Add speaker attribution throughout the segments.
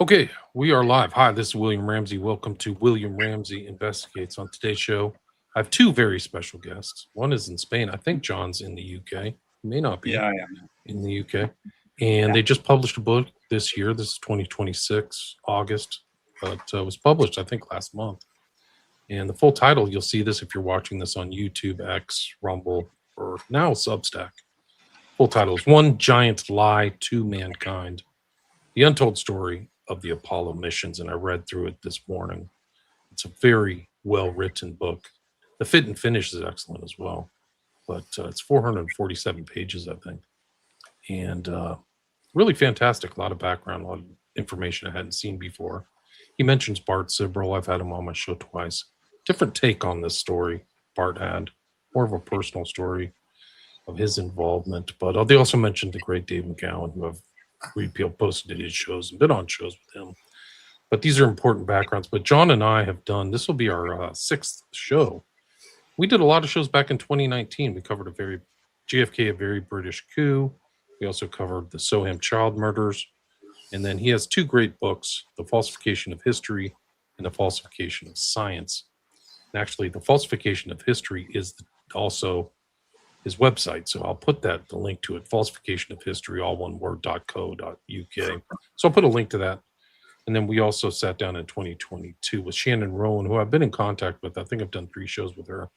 Speaker 1: Okay, we are live. Hi, this is William Ramsey. Welcome to William Ramsey Investigates. On today's show, I have two very special guests. One is in Spain. I think John's in the UK. He may not be
Speaker 2: Yeah, I am.
Speaker 1: in the UK. And they just published a book this year. This is 2026, August. But it was published, I think, last month. And the full title, you'll see this if you're watching this on YouTube, X, Rumble, or now Substack. Full title is One Giant Lie to Mankind. The Untold Story of the Apollo Missions, and I read through it this morning. It's a very well-written book. The fit and finish is excellent as well, but it's 447 pages, I think, and really fantastic. A lot of background, a lot of information I hadn't seen before. He mentions Bart Sibrel. I've had him on my show twice. Different take on this story Bart had, more of a personal story of his involvement, but they also mentioned the great Dave McGowan, who I've posted at his shows and been on shows with him. But these are important backgrounds. But John and I have done, this will be our sixth show. We did a lot of shows back in 2019. We covered JFK, a very British coup. We also covered the Soham child murders. And then he has two great books, The Falsification of History and The Falsification of Science. And actually, The Falsification of History is also his website. So I'll put the link to it, falsification of history, all one word, .co.uk. So I'll put a link to that. And then we also sat down in 2022 with Shannon Rowan, who I've been in contact with. I think I've done 3 shows with her,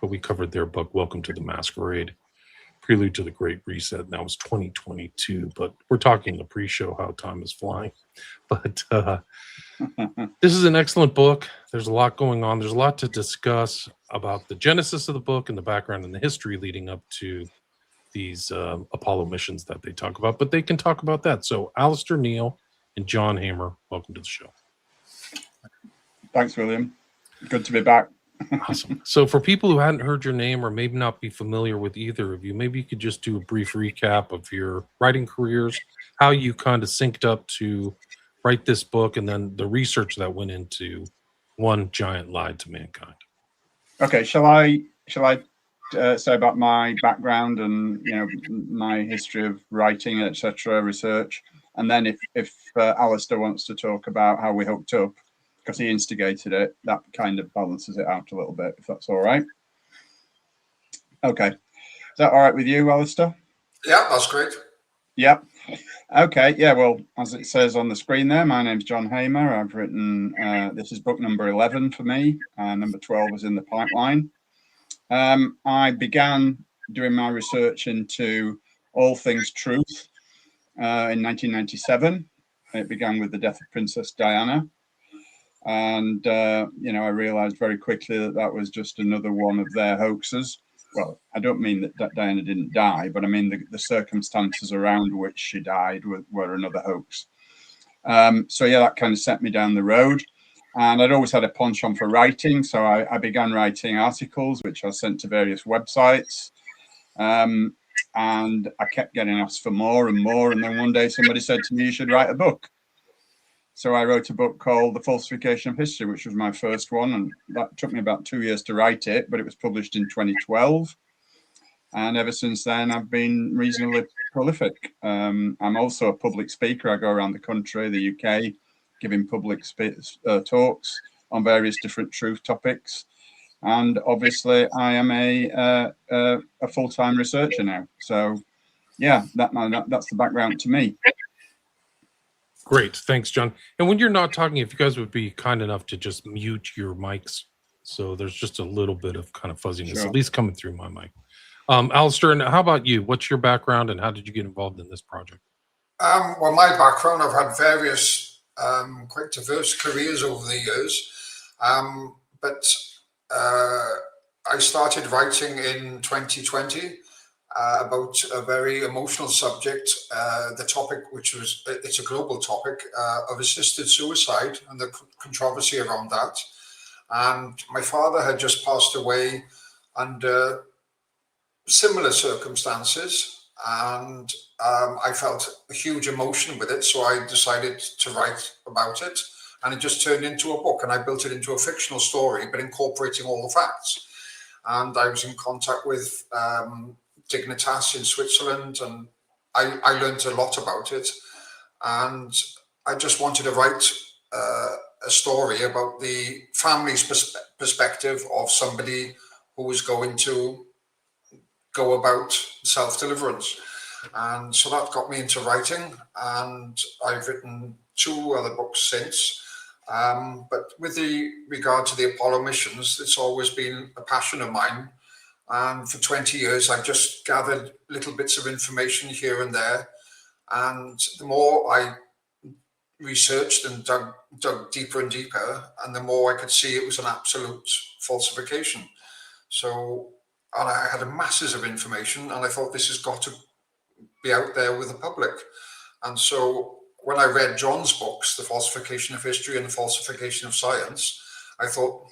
Speaker 1: but we covered their book, Welcome to the Masquerade, Prelude to the Great Reset. And that was 2022, but we're talking the pre-show, how time is flying. But this is an excellent book. There's a lot going on. There's a lot to discuss about the genesis of the book and the background and the history leading up to these Apollo missions that they talk about, but they can talk about that. So Alastair Neal and John Hamer, welcome to the show.
Speaker 2: Thanks, William. Good to be back.
Speaker 1: Awesome. So for people who hadn't heard your name or maybe not be familiar with either of you, maybe you could just do a brief recap of your writing careers, how you kind of synced up to write this book, and then the research that went into One Giant Lie to Mankind.
Speaker 2: Okay, shall I say about my background and my history of writing, etc., research, and then if Alastair wants to talk about how we hooked up because he instigated it, that kind of balances it out a little bit, if that's all right. Okay, is that all right with you, Alastair?
Speaker 3: Yeah, that's great.
Speaker 2: Yep. Okay, yeah, well, as it says on the screen there, my name's John Hamer. I've written, this is book number 11 for me, number 12 is in the pipeline. I began doing my research into all things truth in 1997. It began with the death of Princess Diana. And, I realized very quickly that was just another one of their hoaxes. Well, I don't mean that Diana didn't die, but I mean the circumstances around which she died were another hoax. So yeah, that kind of set me down the road. And I'd always had a penchant for writing, so I began writing articles, which I sent to various websites. And I kept getting asked for more and more. And then one day somebody said to me, you should write a book. So I wrote a book called The Falsification of History, which was my first one. And that took me about 2 years to write it, but it was published in 2012. And ever since then, I've been reasonably prolific. I'm also a public speaker. I go around the country, the UK, giving public talks on various different truth topics. And obviously, I am a full-time researcher now. So, yeah, that's the background to me.
Speaker 1: Great. Thanks, John. And when you're not talking, if you guys would be kind enough to just mute your mics, so there's just a little bit of kind of fuzziness,
Speaker 2: Sure.
Speaker 1: At least coming through my mic. Alastair, and how about you? What's your background and how did you get involved in this project?
Speaker 3: Well, my background, I've had various quite diverse careers over the years, but I started writing in 2020 about a very emotional subject, the topic, it's a global topic, of assisted suicide and the controversy around that. And my father had just passed away under similar circumstances, and I felt a huge emotion with it, so I decided to write about it, and it just turned into a book, and I built it into a fictional story, but incorporating all the facts. And I was in contact with Dignitas in Switzerland, and I learned a lot about it. And I just wanted to write a story about the family's perspective of somebody who was going to go about self-deliverance. And so that got me into writing, and I've written 2 other books since. But with regard to the Apollo missions, it's always been a passion of mine. And for 20 years, I've just gathered little bits of information here and there. And the more I researched and dug deeper and deeper, and the more I could see it was an absolute falsification. So, and I had masses of information, and I thought this has got to be out there with the public. And so when I read John's books, The Falsification of History and The Falsification of Science, I thought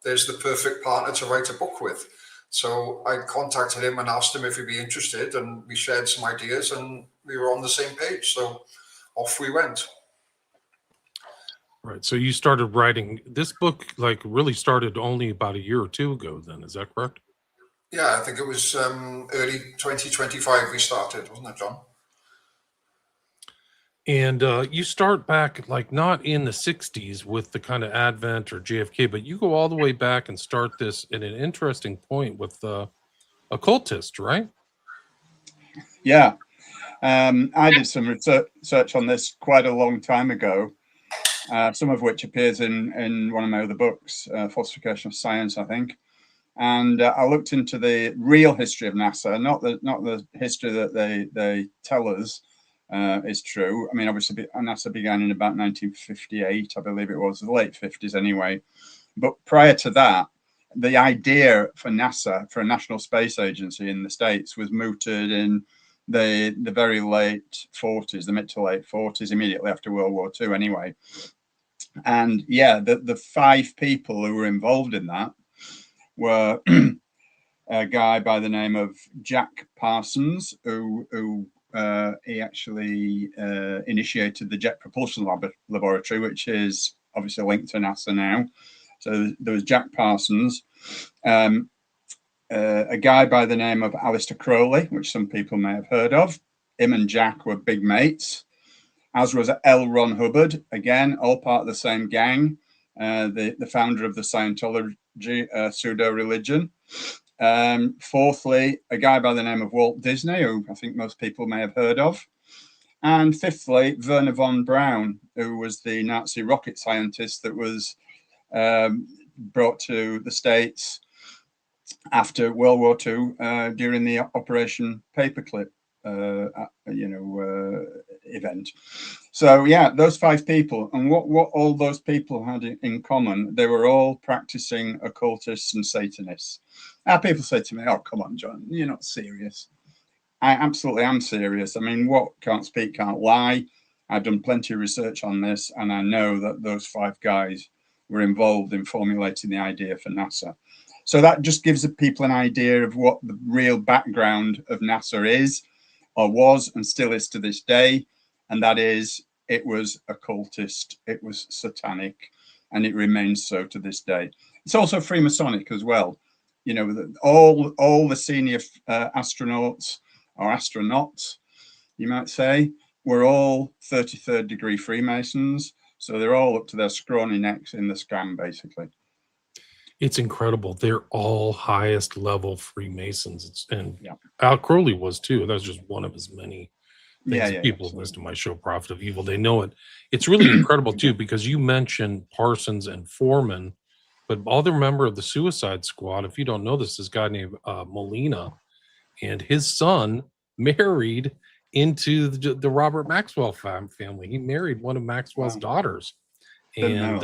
Speaker 3: there's the perfect partner to write a book with. So I contacted him and asked him if he'd be interested, and we shared some ideas, and we were on the same page. So off we went.
Speaker 1: Right. So you started writing this book, like really started only about a year or 2 ago then, is that correct?
Speaker 3: Yeah, I think it was early 2025 we started, wasn't it, John?
Speaker 1: And you start back, like not in the 60s with the kind of Advent or JFK, but you go all the way back and start this at an interesting point with occultist, right?
Speaker 2: Yeah. I did some research on this quite a long time ago, some of which appears in one of my other books, Falsification of Science, I think. And I looked into the real history of NASA, not the history that they tell us is true. I mean, obviously, NASA began in about 1958, I believe it was, the late 50s anyway. But prior to that, the idea for NASA, for a national space agency in the States, was mooted in the very late 40s, the mid to late 40s, immediately after World War II anyway. And yeah, the 5 people who were involved in that were a guy by the name of Jack Parsons, who he actually initiated the Jet Propulsion Laboratory, which is obviously linked to NASA now. So there was Jack Parsons, a guy by the name of Alastair Crowley, which some people may have heard of. Him and Jack were big mates, as was L. Ron Hubbard, again, all part of the same gang, the founder of the Scientology pseudo-religion. Fourthly, a guy by the name of Walt Disney, who I think most people may have heard of. And fifthly, Werner von Braun, who was the Nazi rocket scientist that was brought to the States after World War II during the Operation Paperclip event. So yeah, those 5 people, and what all those people had in common, they were all practicing occultists and Satanists. People say to me, "Oh, come on, John, you're not serious." I absolutely am serious. I mean, what can't speak can't lie. I've done plenty of research on this, and I know that those 5 guys were involved in formulating the idea for NASA. So that just gives the people an idea of what the real background of NASA is, or was, and still is to this day. And that is, it was occultist, it was satanic, and it remains so to this day. It's also Freemasonic as well. You know, all the senior astronauts, or astronauts, you might say, were all 33rd degree Freemasons. So they're all up to their scrawny necks in the scam, basically.
Speaker 1: It's incredible. They're all highest level Freemasons. And
Speaker 2: yeah.
Speaker 1: Al Crowley was too. That was just one of his many things.
Speaker 2: Yeah,
Speaker 1: People listen to my show, Prophet of Evil. They know it. It's really incredible too, because you mentioned Parsons and Foreman, but other member of the Suicide Squad, if you don't know this, this guy named Molina, and his son married into the Robert Maxwell family. He married one of Maxwell's daughters. And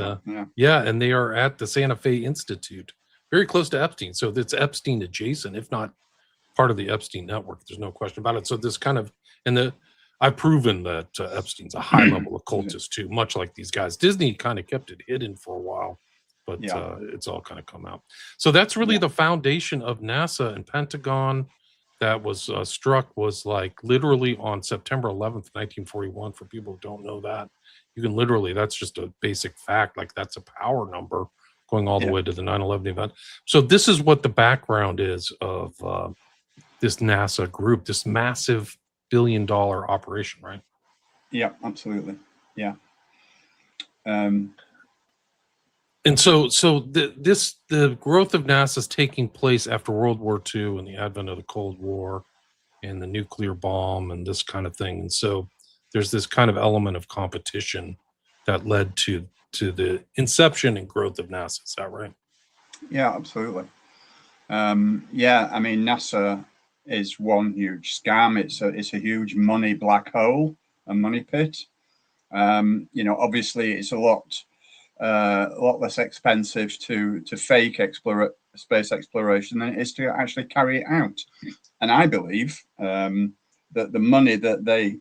Speaker 1: and they are at the Santa Fe Institute, very close to Epstein. So it's Epstein adjacent, if not part of the Epstein network. There's no question about it. So this kind of, I've proven that Epstein's a high level occultist too, much like these guys. Disney kind of kept it hidden for a while, but it's all kind of come out. So that's really the foundation of NASA and Pentagon. That was struck was like literally on September 11th, 1941. For people who don't know that, you can literally, that's just a basic fact. Like that's a power number going all the way to the 9/11 event. So this is what the background is of this NASA group, this massive $1 billion operation, right?
Speaker 2: Yeah, absolutely. Yeah.
Speaker 1: And so the growth of NASA is taking place after World War II and the advent of the Cold War and the nuclear bomb and this kind of thing. And so there's this kind of element of competition that led to the inception and growth of NASA. Is that right?
Speaker 2: Yeah, absolutely. Yeah, I mean, NASA is one huge scam. It's a huge money black hole, a money pit. Obviously, it's a lot less expensive to fake space exploration than it is to actually carry it out. And I believe that the money that they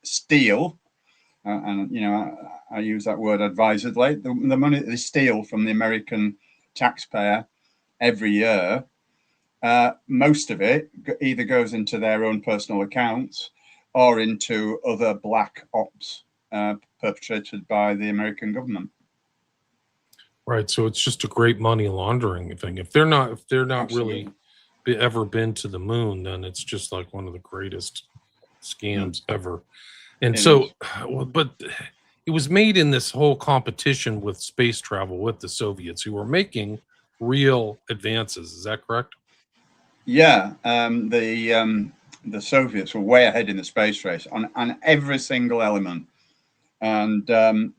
Speaker 2: steal, and I use that word advisedly, the money that they steal from the American taxpayer every year, most of it either goes into their own personal accounts or into other black ops perpetrated by the American government.
Speaker 1: Right. So it's just a great money laundering thing. If they're not
Speaker 2: Absolutely.
Speaker 1: really ever been to the moon, then it's just like one of the greatest scams ever. And
Speaker 2: It
Speaker 1: so,
Speaker 2: is.
Speaker 1: but it was made in this whole competition with space travel with the Soviets, who were making real advances. Is that correct?
Speaker 2: Yeah, the Soviets were way ahead in the space race on every single element, and the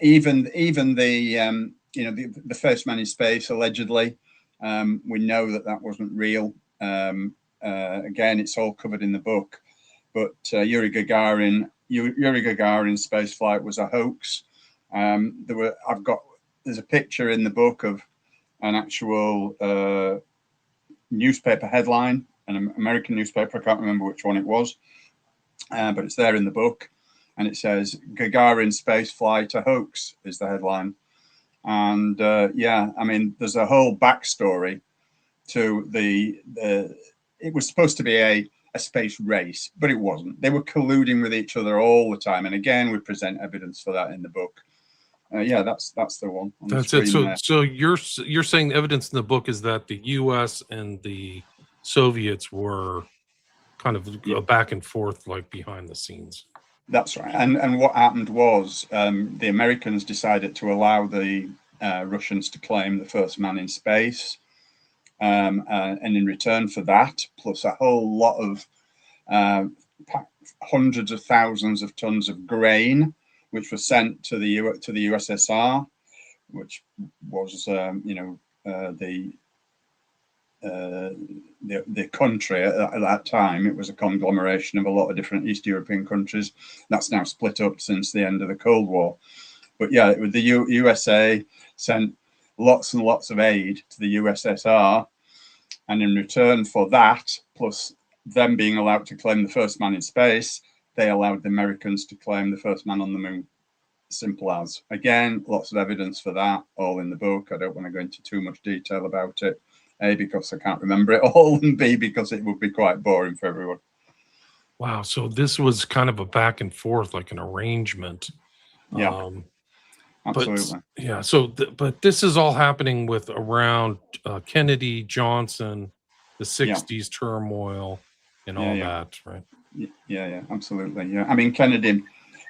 Speaker 2: even the first man in space allegedly, we know that wasn't real. Again, it's all covered in the book, but Yuri Gagarin's space flight was a hoax. There's a picture in the book of an actual newspaper headline, an American newspaper. I can't remember which one it was, but it's there in the book, and it says "Gagarin space flight a hoax" is the headline. And I mean, there's a whole backstory to it was supposed to be a space race, but it wasn't. They were colluding with each other all the time, and again, we present evidence for that in the book. That's the one.
Speaker 1: That's it. So you're saying the evidence in the book is that the U.S. and the Soviets were kind of a back and forth, like behind the scenes.
Speaker 2: That's right. And what happened was the Americans decided to allow the Russians to claim the first man in space, and in return for that, plus a whole lot of hundreds of thousands of tons of grain, which was sent to the USSR, which was the country at that time. It was a conglomeration of a lot of different East European countries. That's now split up since the end of the Cold War. But yeah, the USA sent lots and lots of aid to the USSR, and in return for that, plus them being allowed to claim the first man in space, they allowed the Americans to claim the first man on the moon. Simple as. Again, lots of evidence for that, all in the book. I don't want to go into too much detail about it. A, because I can't remember it all, and B, because it would be quite boring for everyone.
Speaker 1: Wow. So this was kind of a back and forth, like an arrangement.
Speaker 2: Yeah. Absolutely.
Speaker 1: But, yeah. So, but this is all happening with around Kennedy, Johnson, the 60s turmoil and all that, right?
Speaker 2: Yeah, absolutely. Yeah. I mean, Kennedy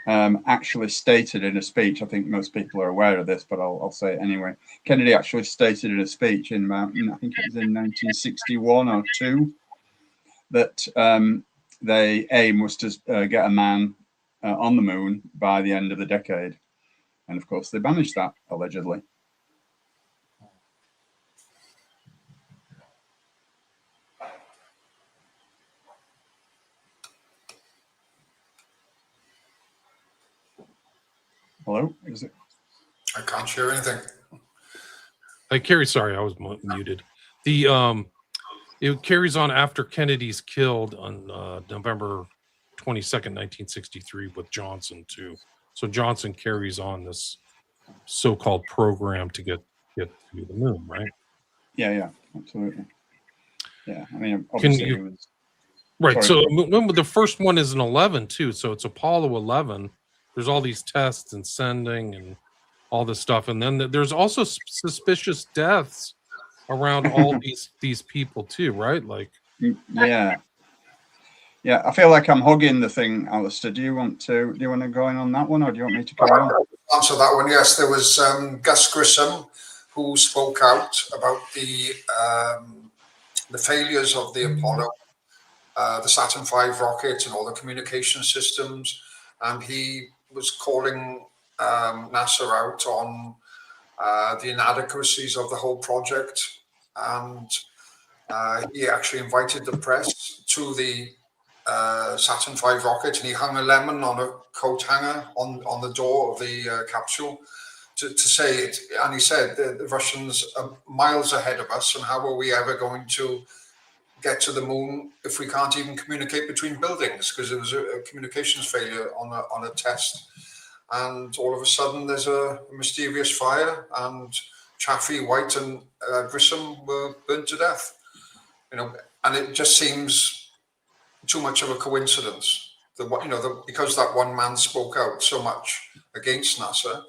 Speaker 2: actually stated in a speech, I think most people are aware of this, but I'll say it anyway. Kennedy actually stated in a speech in about, I think it was in 1961 or 2, that the aim was to get a man on the moon by the end of the decade. And of course, they managed that, allegedly. Hello? Is it?
Speaker 3: I can't share anything.
Speaker 1: Carrie, sorry, I was muted. It carries on after Kennedy's killed on November 22nd, 1963, with Johnson too. So Johnson carries on this so-called program to get to the moon, right?
Speaker 2: Yeah, absolutely. Yeah, I mean, obviously it was.
Speaker 1: Right. Sorry. So the first one is an 11 too. So it's Apollo 11. There's all these tests and sending and all this stuff, and then there's also suspicious deaths around all these people too, right? Like,
Speaker 2: yeah, Yeah, I feel like I'm hugging the thing, Alastair. Do you want to go in on that one, or do you want me to carry on?
Speaker 3: Answer that one. Yes, there was Gus Grissom who spoke out about the failures of the Apollo, the Saturn V rocket, and all the communication systems, and he was calling NASA out on the inadequacies of the whole project, and he actually invited the press to the Saturn V rocket, and he hung a lemon on a coat hanger on the door of the capsule to say it. And he said the Russians are miles ahead of us, and how are we ever going to get to the moon if we can't even communicate between buildings? Because there was a communications failure on a test, and all of a sudden there's a mysterious fire, and Chaffee, White, and Grissom were burnt to death. And it just seems too much of a coincidence that because that one man spoke out so much against NASA,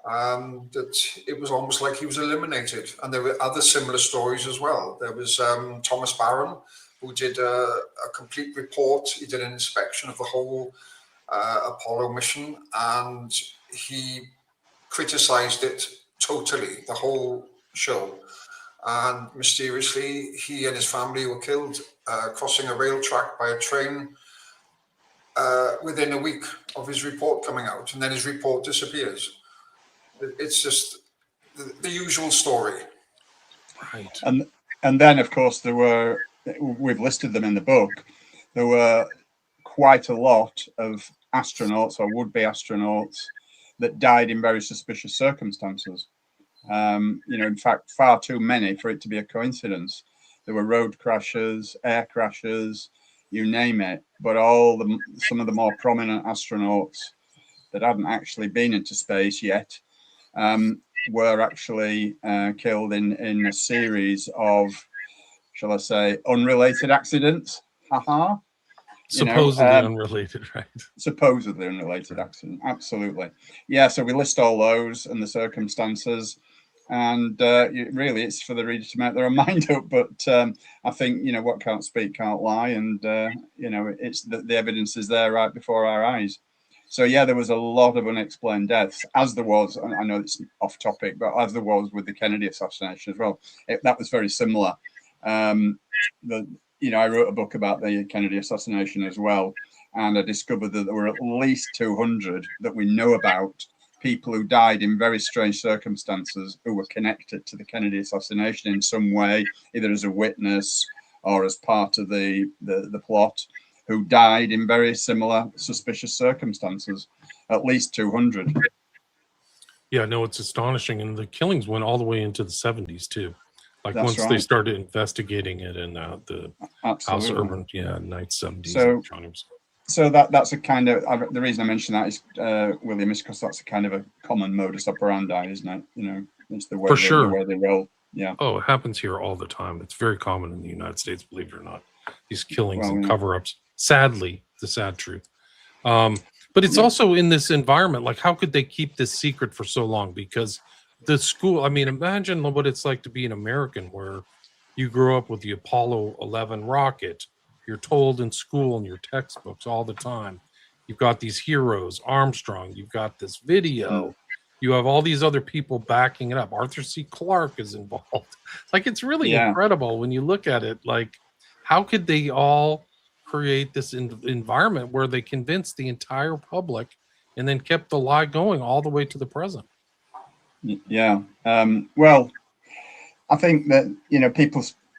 Speaker 3: that it was almost like he was eliminated. And there were other similar stories as well. There was Thomas Barron, who did a complete report. He did an inspection of the whole Apollo mission, and he criticized it totally, the whole show. And mysteriously, he and his family were killed crossing a rail track by a train within a week of his report coming out, and then his report disappears. It's just the usual story.
Speaker 1: Right.
Speaker 2: And then, of course, we've listed them in the book. There were quite a lot of astronauts or would-be astronauts that died in very suspicious circumstances. In fact, far too many for it to be a coincidence. There were road crashes, air crashes, you name it. But some of the more prominent astronauts that hadn't actually been into space yet were actually killed in a series of, shall I say, unrelated accidents. Haha.
Speaker 1: Supposedly unrelated, right?
Speaker 2: Supposedly unrelated accident. Absolutely. Yeah. So we list all those and the circumstances. And really, it's for the reader to make their own mind up. But I think, what can't speak can't lie. And, it's the evidence is there right before our eyes. So, yeah, there was a lot of unexplained deaths, as there was. I know it's off topic, but as there was with the Kennedy assassination as well. That was very similar. I wrote a book about the Kennedy assassination as well. And I discovered that there were at least 200 that we know about, people who died in very strange circumstances who were connected to the Kennedy assassination in some way, either as a witness or as part of the plot, who died in very similar suspicious circumstances, at least 200.
Speaker 1: Yeah, no, it's astonishing. And the killings went all the way into the 70s too. Like
Speaker 2: That's
Speaker 1: once
Speaker 2: right.
Speaker 1: they started investigating it in the House Urban, night 70s.
Speaker 2: So that's a kind of, the reason I mention that is, William, is because that's a kind of a common modus operandi, isn't it? It's the way the way they roll. Yeah.
Speaker 1: Oh, it happens here all the time. It's very common in the United States, believe it or not. These killings and cover-ups. Sadly, the sad truth. But it's also in this environment. Like, how could they keep this secret for so long? Because the school, I mean, imagine what it's like to be an American where you grew up with the Apollo 11 rocket. You're told in school and your textbooks all the time. You've got these heroes, Armstrong. You've got this video. You have all these other people backing it up. Arthur C. Clarke is involved. Like, it's really incredible when you look at it. Like, how could they all create this environment where they convinced the entire public and then kept the lie going all the way to the present?
Speaker 2: Yeah. Well, I think that,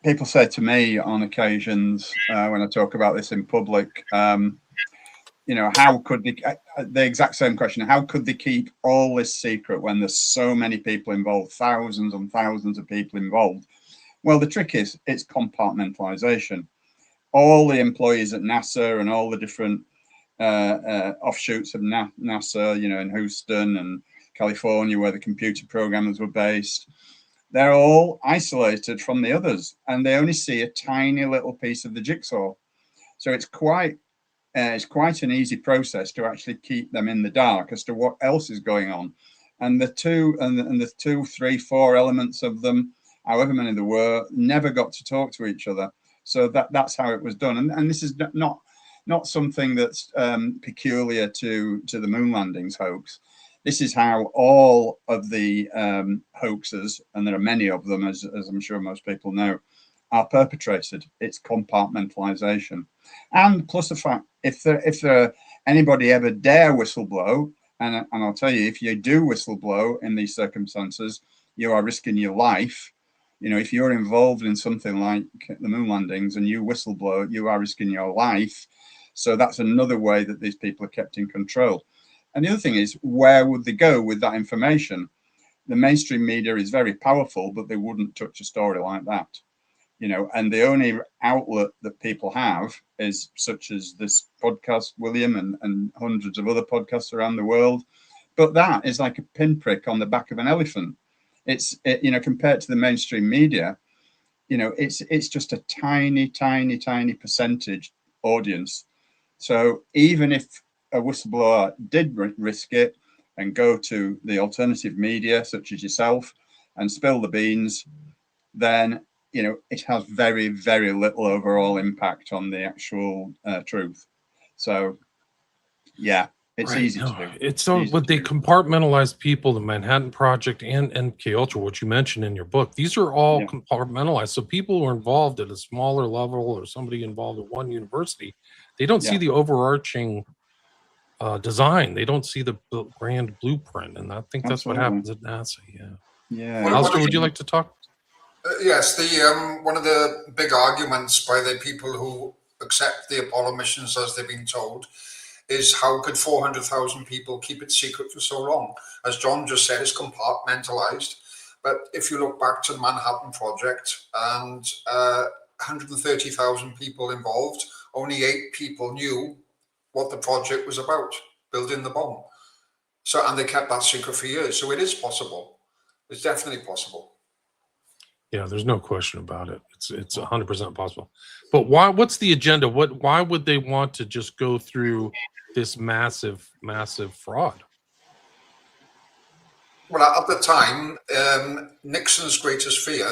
Speaker 2: people say to me on occasions when I talk about this in public, how could they, the exact same question, how could they keep all this secret when there's so many people involved, thousands and thousands of people involved? Well, the trick is it's compartmentalization. All the employees at NASA and all the different offshoots of NASA, in Houston and California, where the computer programmers were based, they're all isolated from the others, and they only see a tiny little piece of the jigsaw. So it's quite an easy process to actually keep them in the dark as to what else is going on. And the two, three, four elements of them, however many there were, never got to talk to each other. So that's how it was done. And this is not not something that's peculiar to the moon landings hoax. This is how all of the hoaxes, and there are many of them, as I'm sure most people know, are perpetrated. It's compartmentalization. And plus the fact, if there anybody ever dare whistleblow, and I'll tell you, if you do whistleblow in these circumstances, you are risking your life. You know, if you're involved in something like the moon landings and you whistleblow, you are risking your life. So that's another way that these people are kept in control. And the other thing is, where would they go with that information? The mainstream media is very powerful, but they wouldn't touch a story like that. You know, and the only outlet that people have is such as this podcast, William, and hundreds of other podcasts around the world. But that is like a pinprick on the back of an elephant. You know, compared to the mainstream media, you know, it's just a tiny percentage audience. So even if a whistleblower did risk it and go to the alternative media, such as yourself, and spill the beans, then, you know, it has very little overall impact on the actual truth. So, yeah, it's easy to do.
Speaker 1: It's so what they compartmentalize people, the Manhattan Project and MK Ultra, what you mentioned in your book. These are all compartmentalized. So people who are involved at a smaller level, or somebody involved at one university, they don't see the overarching design. They don't see the grand blueprint, and I think that's what happens at NASA.
Speaker 2: Yeah.
Speaker 1: Alastair, would you like to talk?
Speaker 3: Yes, the one of the big arguments by the people who accept the Apollo missions as they've been told is how could 400,000 people keep it secret for so long? As John just said, it's compartmentalized. But if you look back to the Manhattan Project and 130,000 people involved, only 8 people knew what the project was about, building the bomb. So, and they kept that secret for years. So it is possible. It's definitely possible.
Speaker 1: Yeah, there's no question about it. It's 100% possible. But why? What's the agenda? Why would they want to just go through this massive fraud?
Speaker 3: Well, at the time, Nixon's greatest fear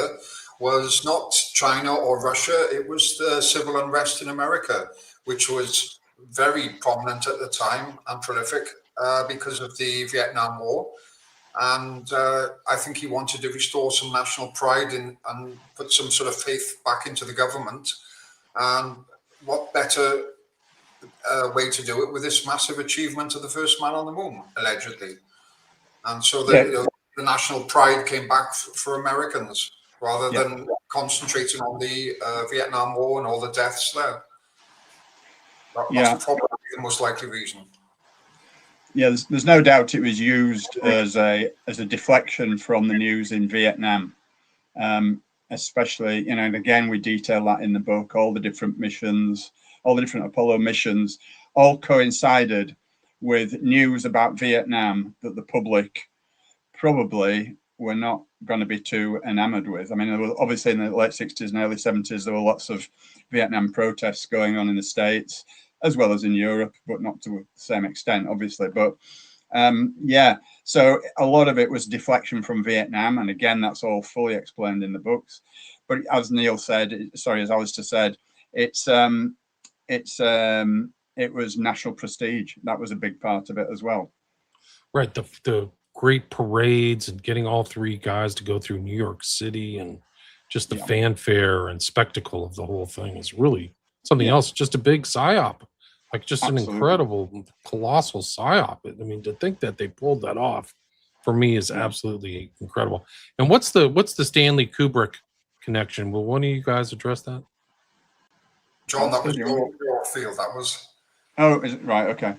Speaker 3: was not China or Russia. It was the civil unrest in America, which was very prominent at the time and prolific because of the Vietnam War. And I think he wanted to restore some national pride and put some sort of faith back into the government. And what better way to do it with this massive achievement of the first man on the moon, allegedly. And so the national pride came back for Americans rather than concentrating on the Vietnam War and all the deaths there. That's probably the most likely reason.
Speaker 2: Yeah, there's no doubt it was used as a deflection from the news in Vietnam, especially, you know, and again, we detail that in the book, all the different missions, all the different Apollo missions, all coincided with news about Vietnam that the public probably were not going to be too enamored with. I mean, there were, obviously in the late 60s and early 70s, there were lots of Vietnam protests going on in the States, as well as in Europe, but not to the same extent, obviously. But so a lot of it was deflection from Vietnam. And again, that's all fully explained in the books. But as Neil said, sorry, as Alastair said, it was national prestige. That was a big part of it as well.
Speaker 1: Right. The great parades and getting all 3 guys to go through New York City, and just the fanfare and spectacle of the whole thing is really something else. Just a big psyop. Like just an incredible, colossal psyop. I mean, to think that they pulled that off, for me, is absolutely incredible. And what's the Stanley Kubrick connection? Will one of you guys address that?
Speaker 3: John, that was your field. That was.
Speaker 2: Oh, is it right? Okay.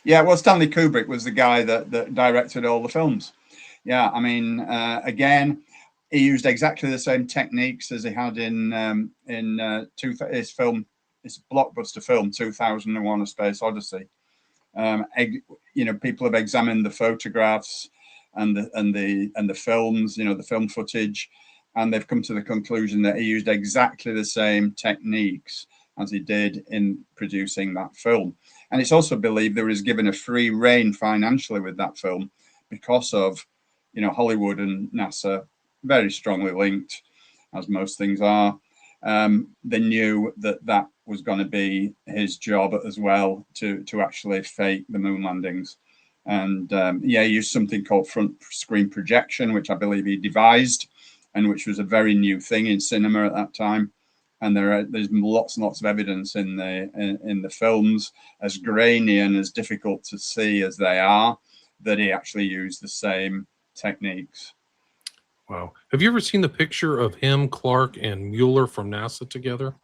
Speaker 2: Yeah. Well, Stanley Kubrick was the guy that directed all the films. Yeah. I mean, again, he used exactly the same techniques as he had in his film. It's a blockbuster film, 2001: A Space Odyssey. You know, people have examined the photographs and the films, you know, the film footage, and they've come to the conclusion that he used exactly the same techniques as he did in producing that film. And it's also believed that he was given a free rein financially with that film because of, you know, Hollywood and NASA very strongly linked, as most things are. they knew that that was going to be his job as well, to actually fake the moon landings. And he used something called front screen projection, which I believe he devised, and which was a very new thing in cinema at that time. And there's lots and lots of evidence in the films, as grainy and as difficult to see as they are, that he actually used the same techniques.
Speaker 1: Wow. Have you ever seen the picture of him, Clark, and Mueller from NASA together?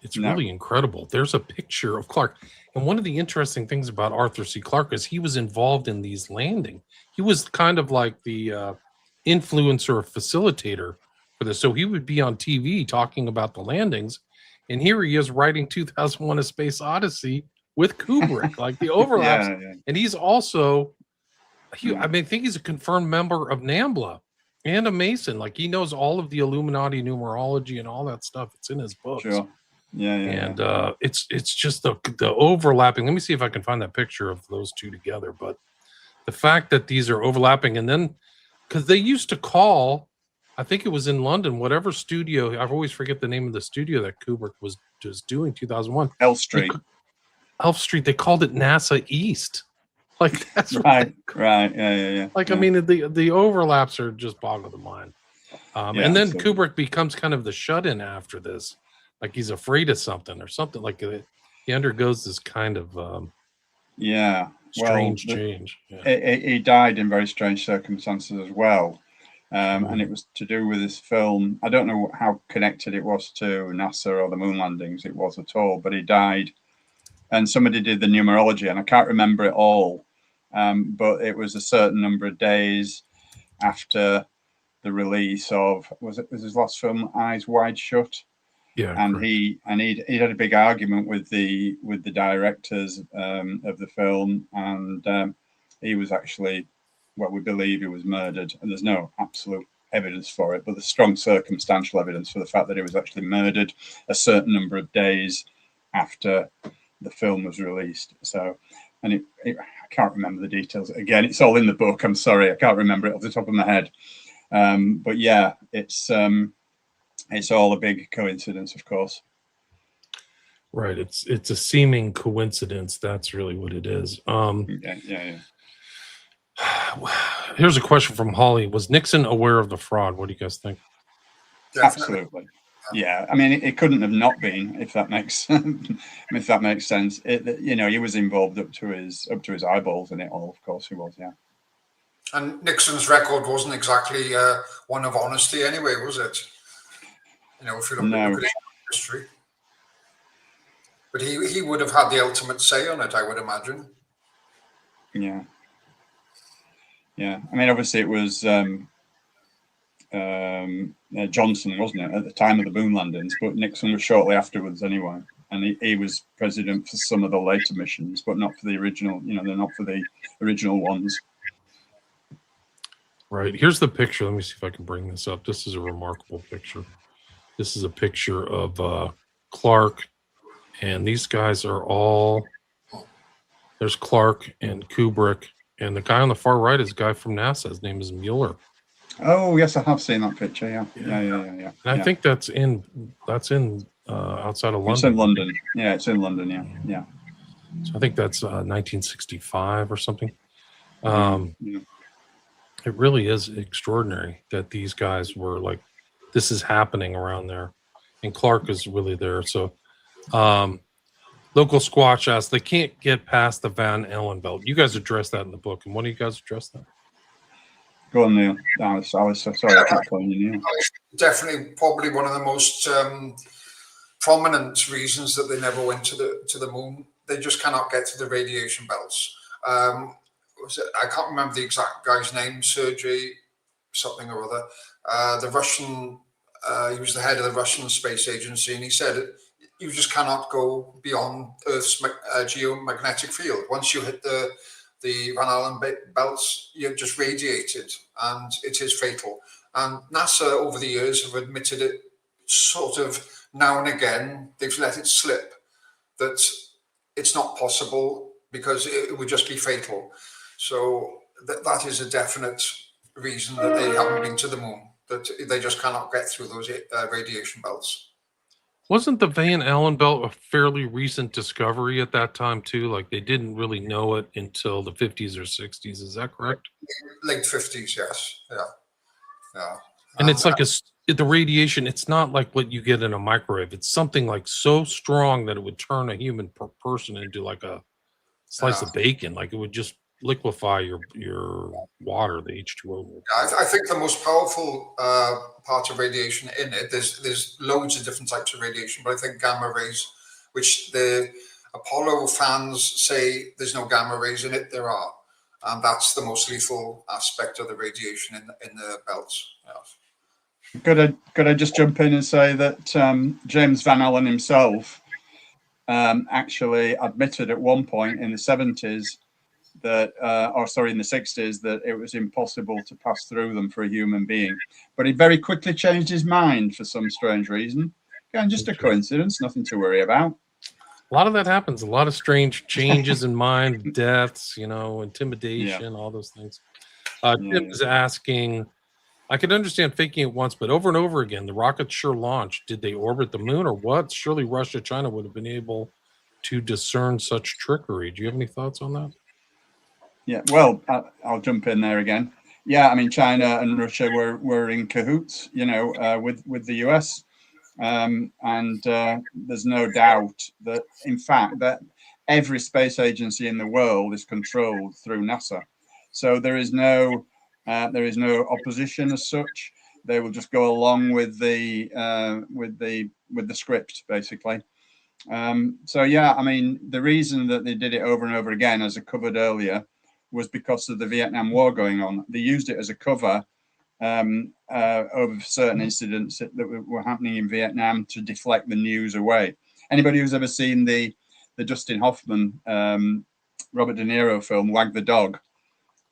Speaker 1: It's really incredible. There's a picture of Clark. And one of the interesting things about Arthur C. Clarke is he was involved in these landing. He was kind of like the influencer facilitator for this. So he would be on TV talking about the landings. And here he is writing 2001: A Space Odyssey with Kubrick, like the overlaps. And he's also, I think he's a confirmed member of NAMBLA and a Mason. Like, he knows all of the Illuminati numerology and all that stuff. It's in his books.
Speaker 2: Sure.
Speaker 1: And it's just the overlapping. Let me see if I can find that picture of those two together. But the fact that these are overlapping, and then because they used to call, I think it was in London, whatever studio, I always forget the name of the studio that Kubrick was just doing 2001.
Speaker 2: Elf Street.
Speaker 1: They called it NASA East. Like, that's
Speaker 2: right. Yeah.
Speaker 1: Like, I mean, the overlaps are just boggle the mind. And then Kubrick becomes kind of the shut-in after this. Like, he's afraid of something or something. Like, he undergoes this kind of strange change.
Speaker 2: He died in very strange circumstances as well. And it was to do with this film. I don't know how connected it was to NASA or the moon landings it was at all, but he died. And somebody did the numerology, and I can't remember it all. But it was a certain number of days after the release of, was his last film, Eyes Wide Shut?
Speaker 1: Yeah,
Speaker 2: and he had a big argument with the directors of the film, and he was actually, well, we believe he was murdered, and there's no absolute evidence for it, but there's strong circumstantial evidence for the fact that he was actually murdered a certain number of days after the film was released. So, and I can't remember the details. Again, it's all in the book. I'm sorry, I can't remember it off the top of my head. But yeah, it's all a big coincidence, of course.
Speaker 1: Right. It's a seeming coincidence. That's really what it is.
Speaker 2: Yeah.
Speaker 1: Here's a question from Holly. Was Nixon aware of the fraud? What do you guys think?
Speaker 3: Definitely.
Speaker 2: Absolutely. Yeah. I mean, it couldn't have not been, if that makes sense. He was involved up to his eyeballs in it all. Of course, he was. Yeah.
Speaker 3: And Nixon's record wasn't exactly one of honesty, anyway, was it? If you look at his history. But he would have had the ultimate say on it, I would imagine.
Speaker 2: Yeah. I mean, obviously it was Johnson, wasn't it, at the time of the moon landings? But Nixon was shortly afterwards, anyway. And he was president for some of the later missions, but not for the original. They're not for the original ones.
Speaker 1: Right. Here's the picture. Let me see if I can bring this up. This is a remarkable picture. This is a picture of Clark, and these guys are all, there's Clark and Kubrick, and the guy on the far right is a guy from NASA. His name is Mueller.
Speaker 2: Oh, yes, I have seen that picture. Yeah.
Speaker 1: And I think that's in outside of London.
Speaker 2: It's in London. Yeah, it's in London. Yeah.
Speaker 1: So I think that's 1965 or something. It really is extraordinary that these guys were like, this is happening around there, and Clark is really there. So, Local Squatch asks, they can't get past the Van Allen belt. You guys address that in the book, and one of you guys address that?
Speaker 2: Go on, Neil. I was so sorry. I kept calling you Neil.
Speaker 3: Definitely, probably one of the most prominent reasons that they never went to the moon. They just cannot get to the radiation belts. I can't remember the exact guy's name, Sergei something or other. The Russian, he was the head of the Russian space agency, and he said you just cannot go beyond Earth's geomagnetic field. Once you hit the Van Allen belts, you're just radiated, and it is fatal. And NASA over the years have admitted it sort of now and again. They've let it slip that it's not possible because it would just be fatal. So that is a definite reason that they haven't been to the moon, that they just cannot get through those radiation belts.
Speaker 1: Wasn't the Van Allen belt a fairly recent discovery at that time too? Like they didn't really know it until the 50s or 60s. Is that correct?
Speaker 3: Late 50s, yes. Yeah. Yeah.
Speaker 1: And it's like the radiation. It's not like what you get in a microwave. It's something like so strong that it would turn a human person into like a slice
Speaker 3: Yeah.
Speaker 1: of bacon. Like it would just liquefy your water, the H2O.
Speaker 3: I think the most powerful part of radiation in it, there's loads of different types of radiation, but I think gamma rays, which the Apollo fans say there's no gamma rays in it, there are. And that's the most lethal aspect of the radiation in the belts. Yeah.
Speaker 2: Could I just jump in and say that James Van Allen himself actually admitted at one point in the 70s that, in the 60s, that it was impossible to pass through them for a human being. But he very quickly changed his mind for some strange reason. Again, just a coincidence, nothing to worry about.
Speaker 1: A lot of that happens. A lot of strange changes in mind, deaths, intimidation, all those things. Tim is asking, I could understand faking it once, but over and over again, the rockets sure launched. Did they orbit the moon or what? Surely Russia, China would have been able to discern such trickery. Do you have any thoughts on that?
Speaker 2: Yeah, well, I'll jump in there again. Yeah, I mean, China and Russia were in cahoots, with the US. And there's no doubt that, in fact, that every space agency in the world is controlled through NASA. So there is no opposition as such. They will just go along with the script, basically. So yeah, I mean, the reason that they did it over and over again, as I covered earlier, was because of the Vietnam War going on. They used it as a cover over certain incidents that were happening in Vietnam to deflect the news away. Anybody who's ever seen the Dustin Hoffman, Robert De Niro film, Wag the Dog,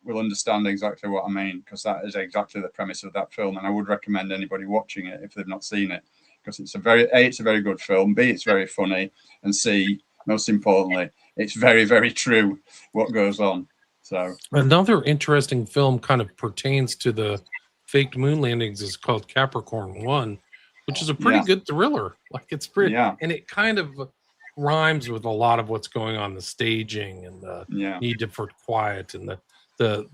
Speaker 2: will understand exactly what I mean, because that is exactly the premise of that film. And I would recommend anybody watching it if they've not seen it, because it's a very good film, B, it's very funny, and C, most importantly, it's very, very true what goes on. So
Speaker 1: another interesting film kind of pertains to the faked moon landings is called Capricorn 1, which is a pretty good thriller. Like it's pretty, and it kind of rhymes with a lot of what's going on, the staging and the need for quiet and the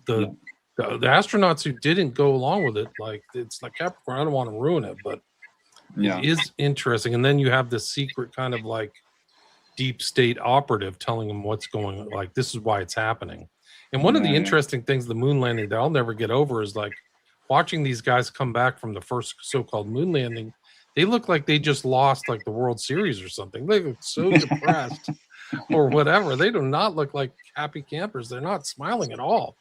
Speaker 1: astronauts who didn't go along with it. Like it's like Capricorn. I don't want to ruin it, but it is interesting. And then you have this secret kind of like deep state operative telling them what's going on. Like this is why it's happening. And one of the interesting things, the moon landing that I'll never get over is like watching these guys come back from the first so-called moon landing. They look like they just lost like the World Series or something. They look so depressed or whatever. They do not look like happy campers. They're not smiling at all.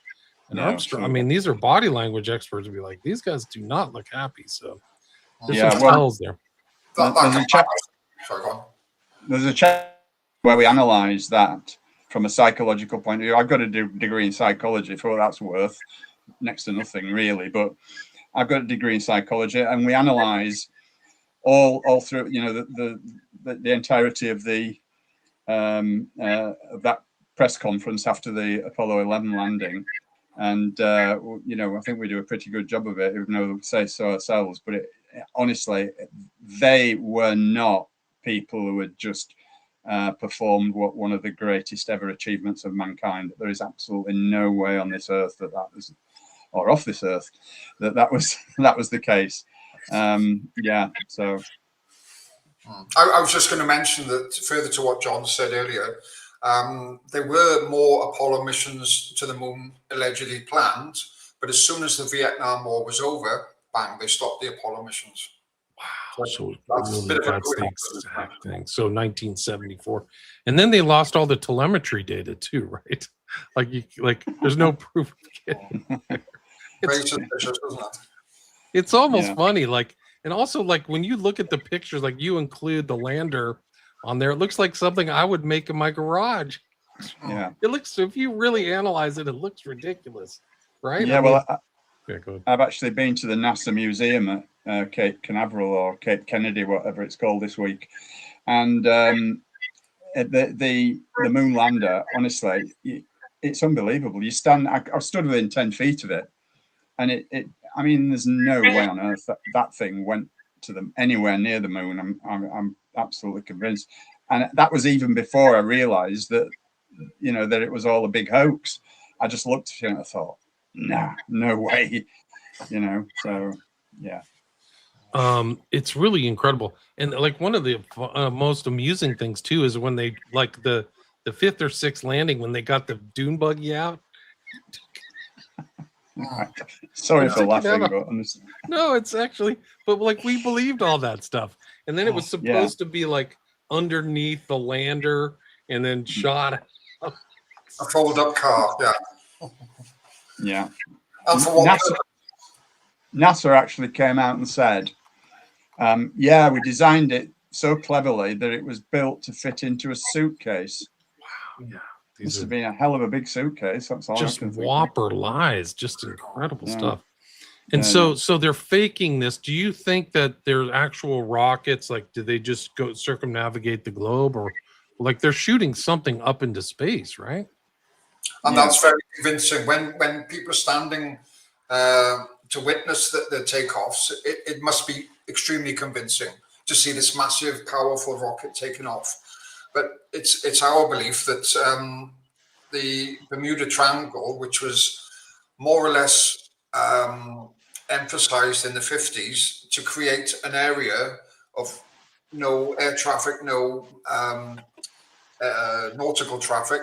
Speaker 1: And Armstrong, I mean, these are body language experts to be like, these guys do not look happy. So there's some tells there.
Speaker 2: There's a chat where we analyze that from a psychological point of view. I've got a degree in psychology, for what that's worth, next to nothing really, but I've got a degree in psychology, and we analyze all through, the entirety of of that press conference after the Apollo 11 landing, and I think we do a pretty good job of it, even though we say so ourselves. But honestly, they were not people who had just performed one of the greatest ever achievements of mankind. There is absolutely no way on this earth that was, or off this earth, that was the case. So
Speaker 3: I was just going to mention that further to what John said earlier, there were more Apollo missions to the moon allegedly planned, but as soon as the Vietnam War was over, bang, they stopped the Apollo missions.
Speaker 1: Wow, so that's the exact thing. So 1974, and then they lost all the telemetry data too, right? Like there's no proof of getting there. It's almost funny, like, and also like when you look at the pictures, like you include the lander on there, it looks like something I would make in my garage.
Speaker 2: Yeah,
Speaker 1: it looks, if you really analyze it, it looks ridiculous, right?
Speaker 2: Yeah, go ahead. I've actually been to the NASA museum at Cape Canaveral or Cape Kennedy, whatever it's called, this week, and the moon lander, honestly, it's unbelievable. You stand, I stood within 10 feet of it, and I mean, there's no way on earth that thing went to them anywhere near the moon. I'm absolutely convinced. And that was even before I realized that, that it was all a big hoax. I just looked at it and I thought, nah, no way, so yeah.
Speaker 1: It's really incredible. And like one of the most amusing things too is when they like the fifth or sixth landing, when they got the dune buggy out.
Speaker 2: Sorry for laughing, but honestly.
Speaker 1: No, it's actually, but like we believed all that stuff. And then it was supposed to be like underneath the lander and then shot.
Speaker 3: A fold up car, yeah.
Speaker 2: Yeah.
Speaker 3: And for what
Speaker 2: NASA actually came out and said, we designed it so cleverly that it was built to fit into a suitcase.
Speaker 1: Wow, yeah.
Speaker 2: This has been a hell of a big suitcase. That's all.
Speaker 1: Just whopper lies, just incredible stuff. And so they're faking this. Do you think that they're actual rockets? Like, do they just go circumnavigate the globe, or like they're shooting something up into space, right?
Speaker 3: And that's very convincing. When people are standing to witness the takeoffs, it must be extremely convincing to see this massive, powerful rocket taking off. But it's our belief that the Bermuda Triangle, which was more or less emphasized in the 50s to create an area of no air traffic, no nautical traffic,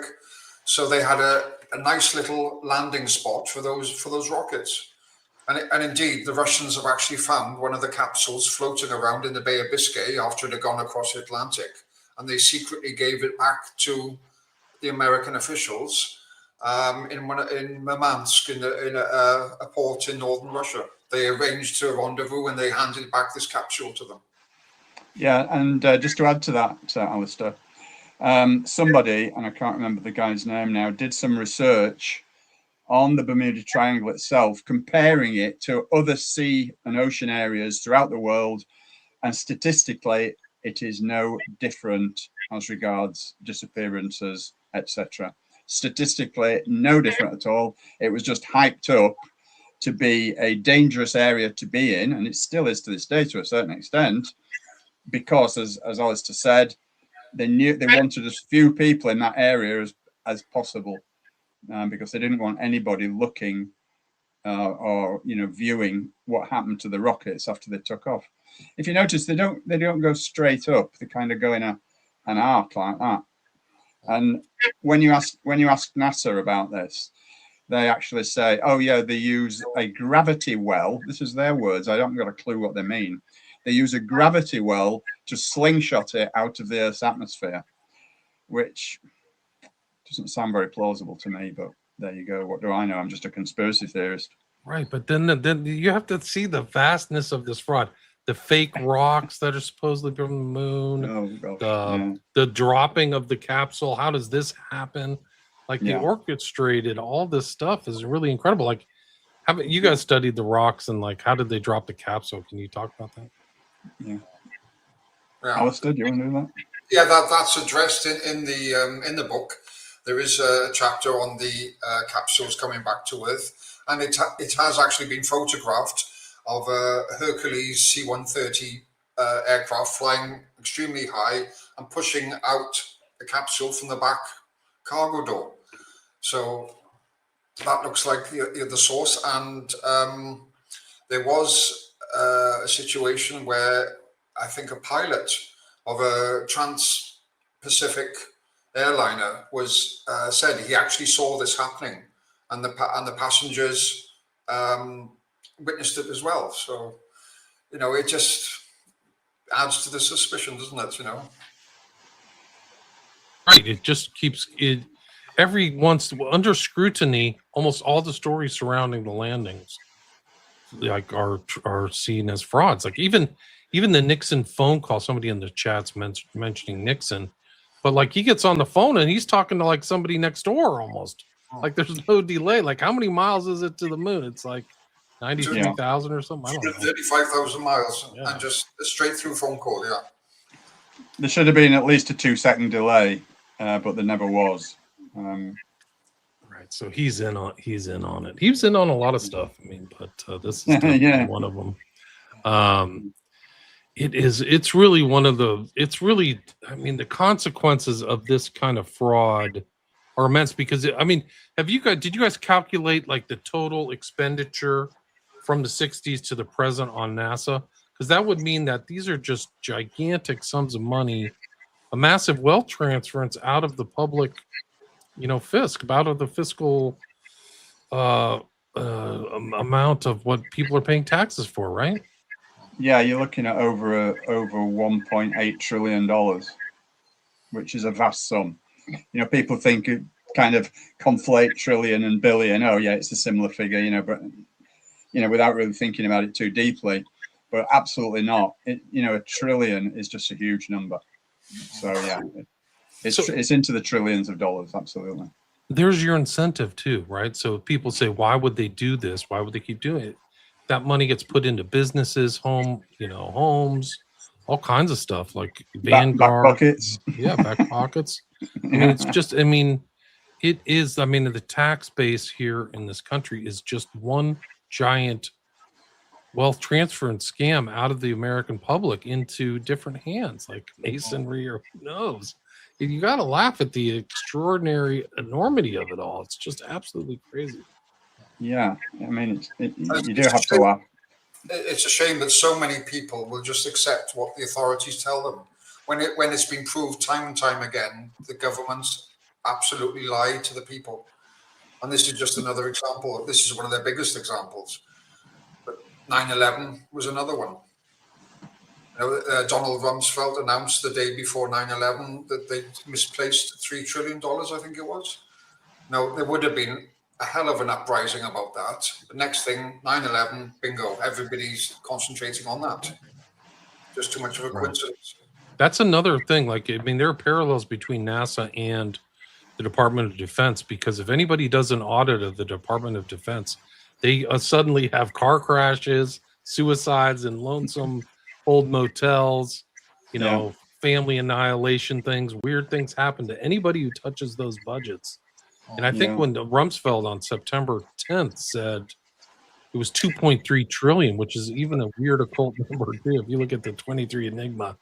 Speaker 3: so they had a nice little landing spot for those rockets. And indeed, the Russians have actually found one of the capsules floating around in the Bay of Biscay after it had gone across the Atlantic, and they secretly gave it back to the American officials in Murmansk, in a port in northern Russia. They arranged a rendezvous and they handed back this capsule to them.
Speaker 2: Yeah, and just to add to that, Alastair, somebody, and I can't remember the guy's name now, did some research on the Bermuda Triangle itself, comparing it to other sea and ocean areas throughout the world, and statistically, it is no different as regards disappearances, etc. Statistically, no different at all. It was just hyped up to be a dangerous area to be in, and it still is to this day to a certain extent, because, as Alastair said, they wanted as few people in that area as possible, because they didn't want anybody looking or viewing what happened to the rockets after they took off. If you notice, they don't go straight up. They kind of go in an arc like that. And when you ask NASA about this, they actually say, "Oh yeah, they use a gravity well." This is their words. I haven't got a clue what they mean. They use a gravity well to slingshot it out of the Earth's atmosphere, which doesn't sound very plausible to me. But there you go. What do I know? I'm just a conspiracy theorist.
Speaker 1: Right, but then you have to see the vastness of this fraud. The fake rocks that are supposedly from the moon, the dropping of the capsule. How does this happen? Like they orchestrated all this stuff is really incredible. Like, haven't you guys studied the rocks and like how did they drop the capsule? Can you talk about that?
Speaker 2: Yeah. Alastair, do you want to do that?
Speaker 3: Yeah, that's addressed in the book. There is a chapter on the capsules coming back to Earth, and it has actually been photographed of a Hercules C-130 aircraft flying extremely high and pushing out the capsule from the back cargo door. So that looks like the source. And there was a situation where I think a pilot of a trans-Pacific airliner was said he actually saw this happening, and the passengers witnessed it as well. So, it just adds to the suspicion, doesn't it?
Speaker 1: Right. It just keeps it under scrutiny. Almost all the stories surrounding the landings, like, are seen as frauds. Like even the Nixon phone call. Somebody in the chat's mentioning Nixon, but like he gets on the phone and he's talking to like somebody next door almost. Like there's no delay. Like how many miles is it to the moon? It's like 93,000 or something. I don't know.
Speaker 3: 35,000 miles, and just a straight through phone call. Yeah.
Speaker 2: There should have been at least a 2-second delay, but there never was.
Speaker 1: Right. So he's in on it. He was in on a lot of stuff. I mean, but this is one of them. It is. It's really one of the. It's really. I mean, the consequences of this kind of fraud are immense. Because I mean, have you guys? Did you guys calculate like the total expenditure from the '60s to the present on NASA? Because that would mean that these are just gigantic sums of money, a massive wealth transference out of the public, fisc, out of the fiscal uh, amount of what people are paying taxes for, right?
Speaker 2: Yeah, you're looking at over $1.8 trillion, which is a vast sum. People think it kind of conflate trillion and billion. Oh, yeah, it's a similar figure, but without really thinking about it too deeply. But absolutely not. A trillion is just a huge number. So yeah, it's into the trillions of dollars. Absolutely.
Speaker 1: There's your incentive too, right? So people say, why would they do this? Why would they keep doing it? That money gets put into businesses, homes, all kinds of stuff like Vanguard.
Speaker 2: Back pockets.
Speaker 1: Yeah, back pockets. I mean, it's just, it is, the tax base here in this country is just one giant wealth transfer and scam out of the American public into different hands, like masonry or who knows. You got to laugh at the extraordinary enormity of it all. It's just absolutely crazy.
Speaker 2: Yeah, I mean, you do have to laugh.
Speaker 3: It's a shame that so many people will just accept what the authorities tell them. When it's been proved time and time again, the governments absolutely lie to the people. And this is just another example. This is one of their biggest examples. But 9/11 was another one. Donald Rumsfeld announced the day before 9/11 that they misplaced $3 trillion, I think it was. Now, there would have been a hell of an uprising about that. The next thing, 9/11, bingo, everybody's concentrating on that. Just too much of a coincidence.
Speaker 1: That's another thing. There are parallels between NASA and the Department of Defense, because if anybody does an audit of the Department of Defense, they suddenly have car crashes, suicides, and lonesome old motels, family annihilation things, weird things happen to anybody who touches those budgets. And I think when Rumsfeld on September 10th said it was 2.3 trillion, which is even a weird occult number too, if you look at the 23 Enigma.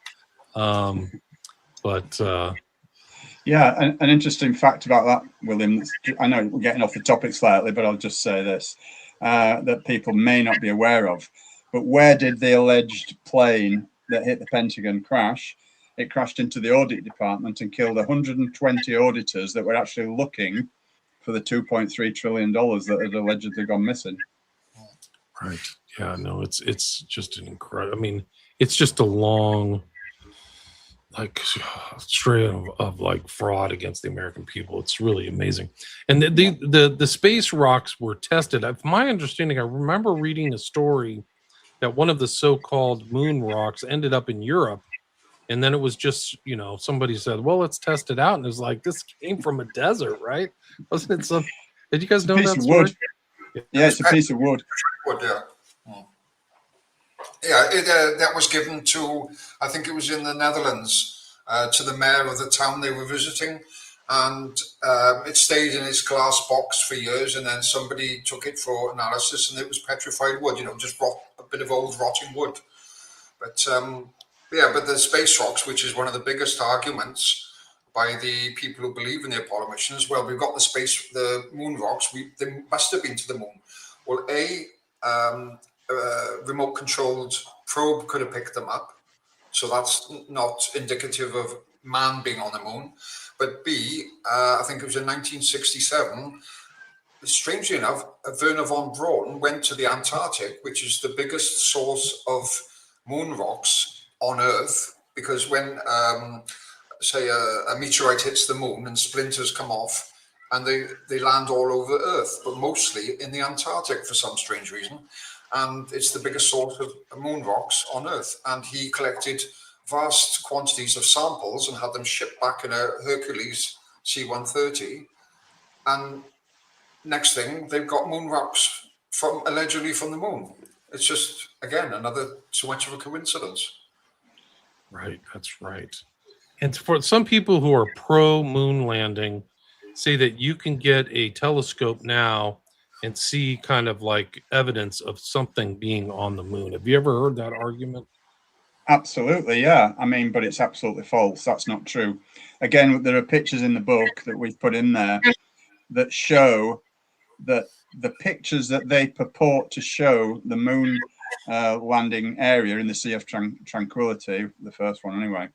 Speaker 2: Yeah, an interesting fact about that, William. I know we're getting off the topic slightly, but I'll just say this, that people may not be aware of. But where did the alleged plane that hit the Pentagon crash? It crashed into the audit department and killed 120 auditors that were actually looking for the $2.3 trillion that had allegedly gone missing.
Speaker 1: Right. Yeah, no, it's just an incredible, it's just a long, string of fraud against the American people. It's really amazing. And the space rocks were tested. From my understanding, I remember reading a story that one of the so-called moon rocks ended up in Europe. And then it was just, somebody said, well, let's test it out. And it was like, this came from a desert, right? Wasn't it some, did you guys know that story?
Speaker 2: Wood. Yeah, it's a piece of wood.
Speaker 3: That was given to, I think it was in the Netherlands, to the mayor of the town they were visiting. And it stayed in its glass box for years. And then somebody took it for analysis and it was petrified wood, just a bit of old rotting wood. But but the space rocks, which is one of the biggest arguments by the people who believe in the Apollo missions, well, we've got the moon rocks, they must have been to the moon. Well, a remote-controlled probe could have picked them up, so that's not indicative of man being on the moon. But B, I think it was in 1967, strangely enough, Werner von Braun went to the Antarctic, which is the biggest source of moon rocks on Earth, because when, say, a meteorite hits the moon and splinters come off, and they land all over Earth, but mostly in the Antarctic for some strange reason. And it's the biggest source of moon rocks on Earth. And he collected vast quantities of samples and had them shipped back in a Hercules C-130. And next thing, they've got moon rocks allegedly from the moon. It's just, again, another too much of a coincidence.
Speaker 1: Right, that's right. And for some people who are pro moon landing, say that you can get a telescope now and see kind of evidence of something being on the moon. Have you ever heard that argument?
Speaker 2: Absolutely, yeah. I mean, but it's absolutely false. That's not true. Again, there are pictures in the book that we've put in there that show that the pictures that they purport to show the moon landing area in the Sea of Tranquility, the first one anyway,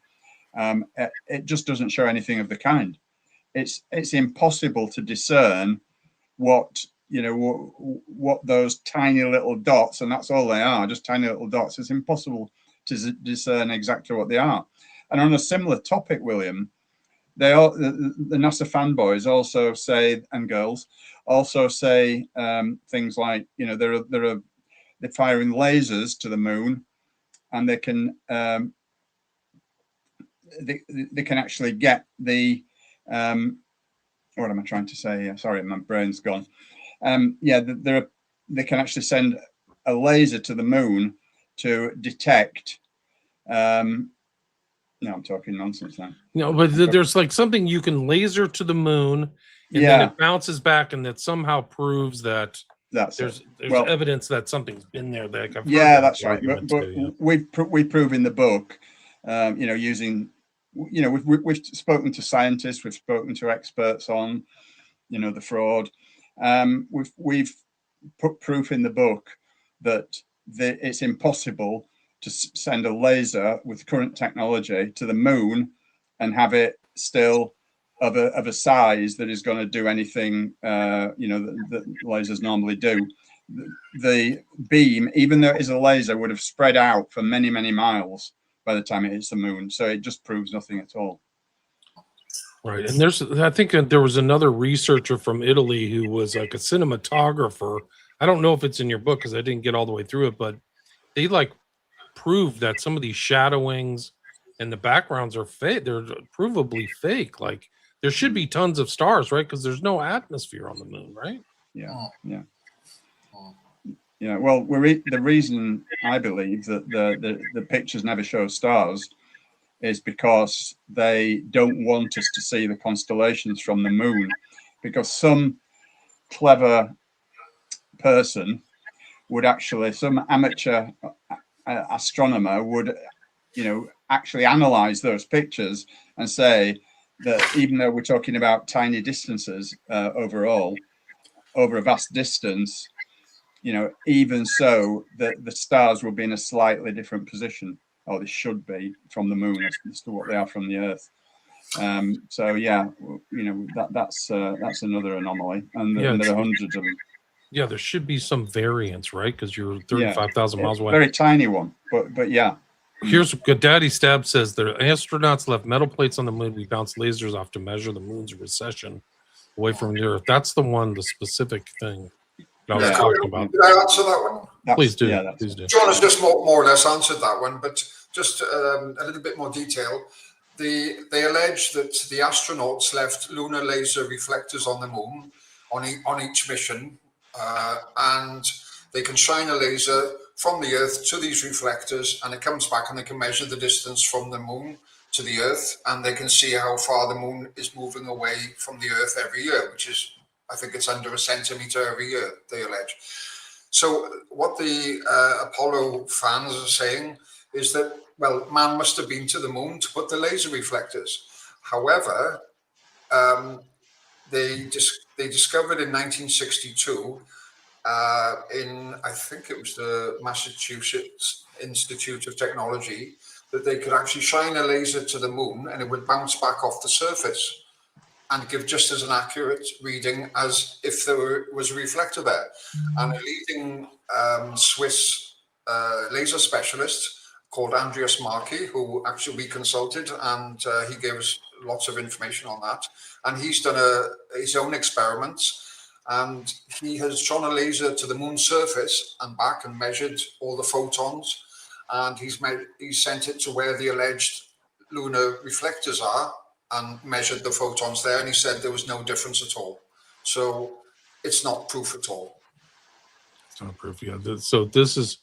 Speaker 2: it just doesn't show anything of the kind. It's impossible to discern what what those tiny little dots, and that's all they are, just tiny little dots. It's impossible to discern exactly what they are. And on a similar topic, William, they all the NASA fanboys also say, and girls also say things like, they're firing lasers to the moon, and they can they can actually get the what am I trying to say here? Sorry, my brain's gone. Yeah, they can actually send a laser to the moon to detect. No, I'm talking nonsense now.
Speaker 1: No, but there's like something you can laser to the moon, and then it bounces back, and that somehow proves that there's evidence that something's been there.
Speaker 2: That's right. But we've proven in the book, using, we've spoken to scientists, we've spoken to experts on, the fraud. We've put proof in the book that it's impossible to send a laser with current technology to the moon and have it still of a size that is going to do anything that lasers normally do. The beam, even though it is a laser, would have spread out for many, many miles by the time it hits the moon. So it just proves nothing at all.
Speaker 1: Right. And I think there was another researcher from Italy who was like a cinematographer. I don't know if it's in your book because I didn't get all the way through it, but they proved that some of these shadowings and the backgrounds are fake. They're provably fake. Like there should be tons of stars, right? Because there's no atmosphere on the moon, right?
Speaker 2: Yeah. Well, the reason I believe that the pictures never show stars is because they don't want us to see the constellations from the moon, because some clever person would actually, some amateur astronomer would, actually analyze those pictures and say that even though we're talking about tiny distances overall, over a vast distance, even so, the stars will be in a slightly different position, or they should be, from the moon as to what they are from the Earth. So yeah, that's another anomaly, and there are hundreds of them.
Speaker 1: Yeah, there should be some variance, right? Because you're 35,000 miles away.
Speaker 2: Very tiny one, but yeah.
Speaker 1: Here's what Daddy Stab says: the astronauts left metal plates on the moon. We bounced lasers off to measure the moon's recession away from the Earth. That's the one, the specific thing that I was talking about.
Speaker 3: Did I answer that one?
Speaker 1: Please do.
Speaker 2: Yeah,
Speaker 1: please do.
Speaker 3: John has just more or less answered that one, but just a little bit more detail. They allege that the astronauts left lunar laser reflectors on the moon on each mission, and they can shine a laser from the Earth to these reflectors, and it comes back, and they can measure the distance from the moon to the Earth, and they can see how far the moon is moving away from the Earth every year, which is, I think it's under a centimeter every year, they allege. So what the Apollo fans are saying is that, well, man must have been to the moon to put the laser reflectors. However, they discovered in 1962 in, I think it was the Massachusetts Institute of Technology, that they could actually shine a laser to the moon and it would bounce back off the surface and give just as an accurate reading as if there was a reflector there. And a leading Swiss laser specialist called Andreas Markey, who actually we consulted, and he gave us lots of information on that. And he's done his own experiments, and he has shone a laser to the moon's surface and back and measured all the photons, and he's sent it to where the alleged lunar reflectors are and measured the photons there, and he said there was no difference at all. So it's not proof at all.
Speaker 1: It's not proof, yeah. So this is,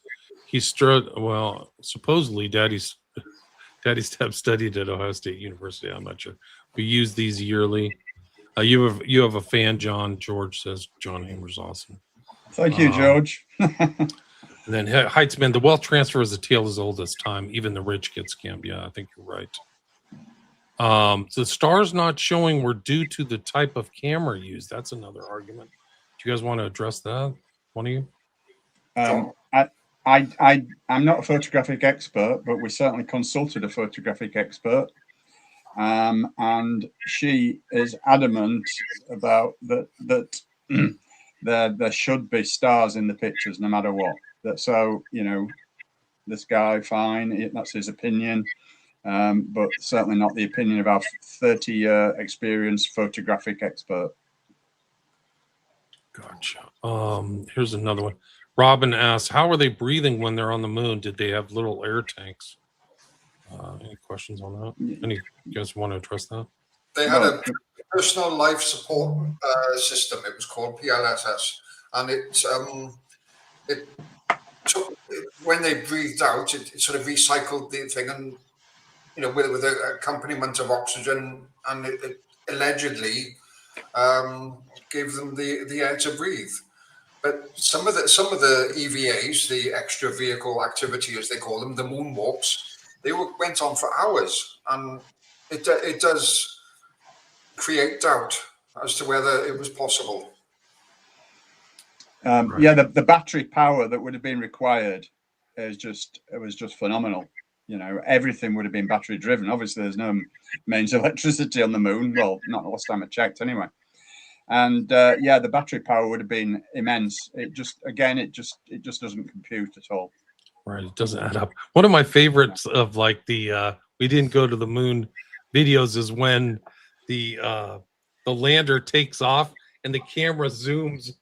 Speaker 1: well, supposedly Daddy Stab studied at Ohio State University. I'm not sure. We use these yearly. You have a fan, John. George says John Hamer's awesome.
Speaker 2: Thank you, George.
Speaker 1: And then Heitzman, the wealth transfer is a tale as old as time. Even the rich get scammed. Yeah, I think you're right. The stars not showing were due to the type of camera used. That's another argument. Do you guys want to address that? One of you?
Speaker 2: I'm not a photographic expert, but we certainly consulted a photographic expert. And she is adamant about that there should be stars in the pictures no matter what. So, this guy, fine, that's his opinion, but certainly not the opinion of our 30-year experienced photographic expert.
Speaker 1: Gotcha. Here's another one. Robin asks, how are they breathing when they're on the moon? Did they have little air tanks? Any questions on that? Any you guys want to address that?
Speaker 3: They had a personal life support system. It was called PLSS, and it took, when they breathed out, it sort of recycled the thing, and with an accompaniment of oxygen, and it allegedly gave them the air to breathe. But some of the EVAs, the extra vehicle activity as they call them, the moonwalks, they went on for hours, and it does create doubt as to whether it was possible.
Speaker 2: Right. Yeah, the battery power that would have been required was just phenomenal. Everything would have been battery driven. Obviously, there's no mains electricity on the moon. Well, not the last time I checked, anyway. And the battery power would have been immense. It just doesn't compute at all.
Speaker 1: Right, it doesn't add up. One of my favorites of like the we didn't go to the moon videos is when the lander takes off and the camera zooms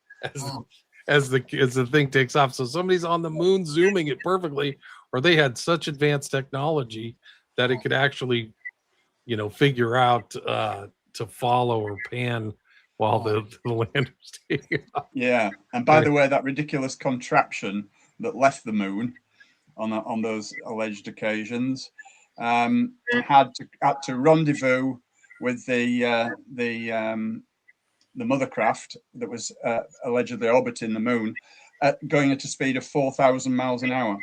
Speaker 1: as the thing takes off. So somebody's on the moon zooming it perfectly, or they had such advanced technology that it could actually, figure out to follow or pan while the lander's taking off.
Speaker 2: Yeah, and by the way, that ridiculous contraption that left the moon on those alleged occasions had to rendezvous with the mothercraft that was allegedly orbiting the moon, going at a speed of 4,000 miles an hour.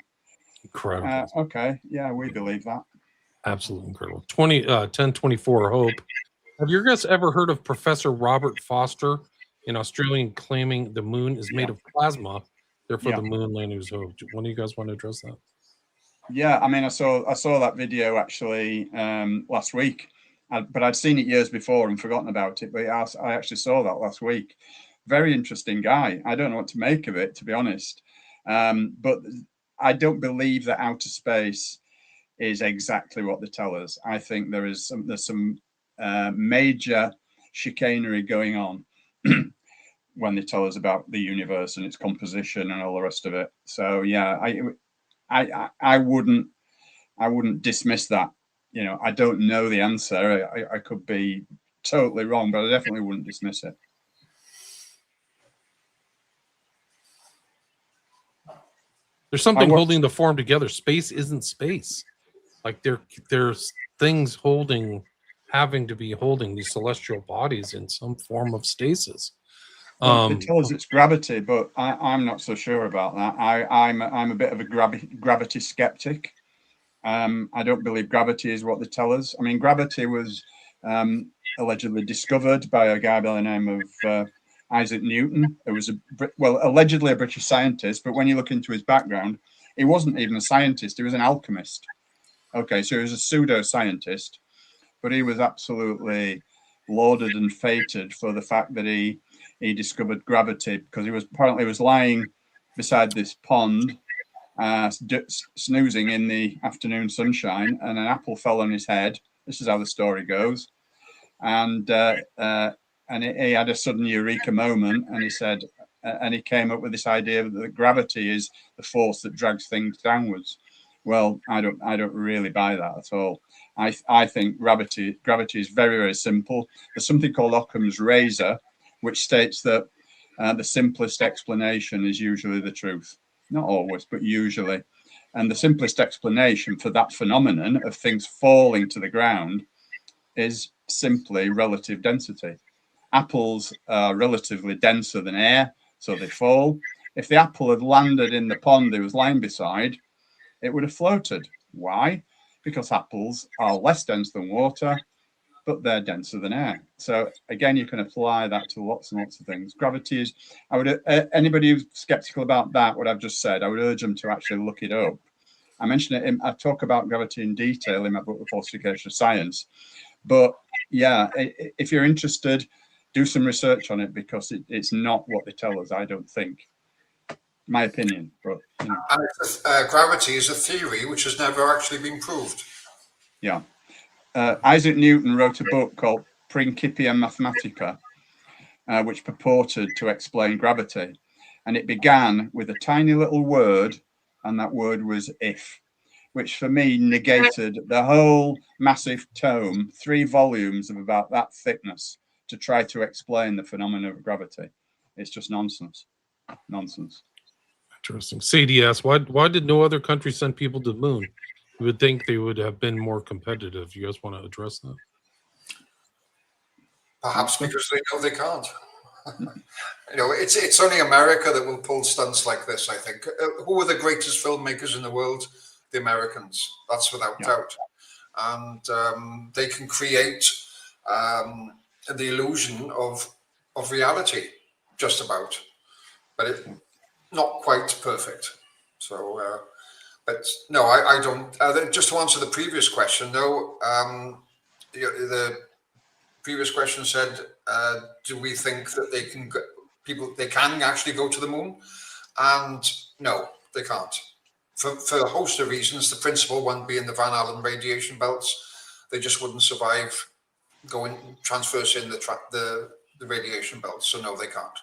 Speaker 1: Incredible.
Speaker 2: Okay, yeah, we believe that.
Speaker 1: Absolutely incredible. 1024 Hope. Have you guys ever heard of Professor Robert Foster, an Australian, claiming the moon is made of plasma, therefore the moon landing was hope? When do you guys want to address that?
Speaker 2: Yeah, I mean, I saw that video actually last week, but I'd seen it years before and forgotten about it. But I actually saw that last week. Very interesting guy. I don't know what to make of it, to be honest. But I don't believe that outer space is exactly what they tell us. I think there's some major chicanery going on when they tell us about the universe and its composition and all the rest of it. So yeah, I wouldn't dismiss that. I don't know the answer. I could be totally wrong, but I definitely wouldn't dismiss it.
Speaker 1: There's something holding the form together. Space isn't space. Like there's things having to be holding these celestial bodies in some form of stasis.
Speaker 2: They tell us it's gravity, but I'm not so sure about that. I'm a bit of a gravity skeptic. I don't believe gravity is what they tell us. I mean, gravity was allegedly discovered by a guy by the name of Isaac Newton, who was allegedly a British scientist. But when you look into his background, he wasn't even a scientist. He was an alchemist. Okay, so he was a pseudo-scientist, but he was absolutely lauded and feted for the fact that he discovered gravity, because he was lying beside this pond, snoozing in the afternoon sunshine, and an apple fell on his head. This is how the story goes, and he had a sudden eureka moment, and he said, and he came up with this idea that gravity is the force that drags things downwards. Well, I don't really buy that at all. I think gravity is very, very simple. There's something called Occam's razor, which states that the simplest explanation is usually the truth. Not always, but usually. And the simplest explanation for that phenomenon of things falling to the ground is simply relative density. Apples are relatively denser than air, so they fall. if the apple had landed in the pond it was lying beside, it would have floated. Why? Because apples are less dense than water, but they're denser than air. So again, you can apply that to lots and lots of things. Gravity is, I would, anybody who's skeptical about that, what I've just said, I would urge them to actually look it up. I mentioned it, I talk about gravity in detail in my book, The Falsification of Science. But yeah, if you're interested, do some research on it, because it's not what they tell us, I don't think. My opinion. But, you know.
Speaker 3: And gravity is a theory which has never actually been proved.
Speaker 2: Yeah. Isaac Newton wrote a book called Principia Mathematica, which purported to explain gravity. And it began with a tiny little word, and that word was if, which for me negated the whole massive tome, 3 volumes of about that thickness, to try to explain the phenomenon of gravity. It's just nonsense. Nonsense.
Speaker 1: Interesting. Sadie asks, why did no other country send people to the moon? You would think they would have been more competitive. You guys want to address that?
Speaker 3: Perhaps because they know they can't. You know, it's only America that will pull stunts like this, I think. Who are the greatest filmmakers in the world? The Americans. That's without doubt. And they can create the illusion of reality, just about. But it's not quite perfect. So, but no, I don't. Just to answer the previous question, no. The previous question said, do we think that they can actually go to the moon? And no, they can't. For a host of reasons, the principal one being the Van Allen radiation belts. They just wouldn't survive transversing the radiation belts. So no, they can't.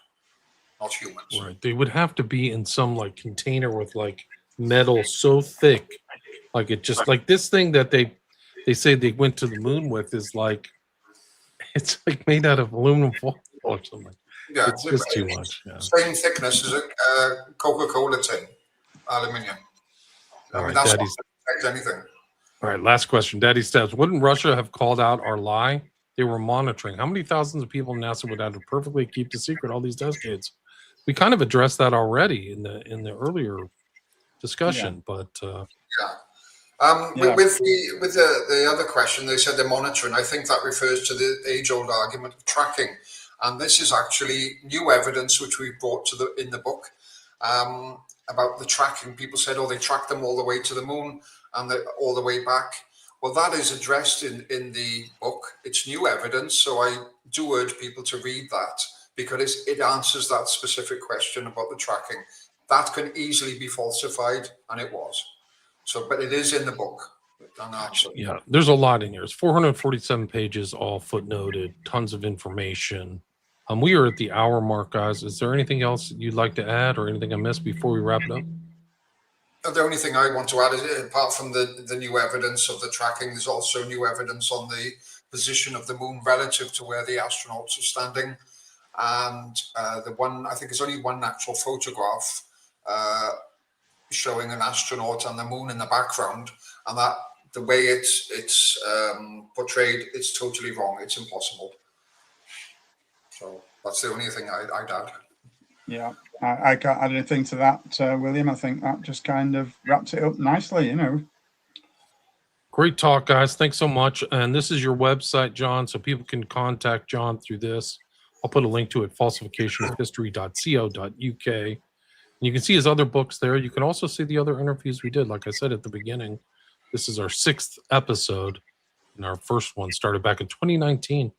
Speaker 3: Not humans.
Speaker 1: Right. They would have to be in some like container with like metal so thick, like it just like this thing that they say they went to the moon with is like, it's like made out of aluminum foil or something.
Speaker 3: Yeah,
Speaker 1: it's just too much. Yeah.
Speaker 3: Same thickness as a Coca-Cola tin, aluminium. I mean, that's not going to affect anything.
Speaker 1: All right, last question. Daddy Steps, wouldn't Russia have called out our lie? They were monitoring. How many thousands of people NASA would have to perfectly keep the secret all these decades? We kind of addressed that already in the earlier discussion, but
Speaker 3: with the other question, they said they're monitoring. I think that refers to the age-old argument of tracking, and this is actually new evidence which we brought in the book about the tracking. People said, "Oh, they tracked them all the way to the moon and all the way back." Well, that is addressed in the book. It's new evidence, so I do urge people to read that, because it answers that specific question about the tracking. That can easily be falsified, and it was. So, but it is in the book.
Speaker 1: Yeah, there's a lot in here. It's 447 pages, all footnoted, tons of information. We are at the hour mark, guys. Is there anything else you'd like to add, or anything I missed before we wrap it up?
Speaker 3: The only thing I want to add is, apart from the new evidence of the tracking, there's also new evidence on the position of the moon relative to where the astronauts are standing. And I think it's only one actual photograph showing an astronaut on the moon in the background, and that the way it's portrayed, it's totally wrong. It's impossible. So that's the only thing I'd add.
Speaker 2: Yeah, I can't add anything to that, William. I think that just kind of wraps it up nicely, you know.
Speaker 1: Great talk, guys. Thanks so much. And this is your website, John, so people can contact John through this. I'll put a link to it, falsificationofhistory.co.uk. And you can see his other books there. You can also see the other interviews we did. Like I said at the beginning, this is our 6th episode, and our first one started back in 2019.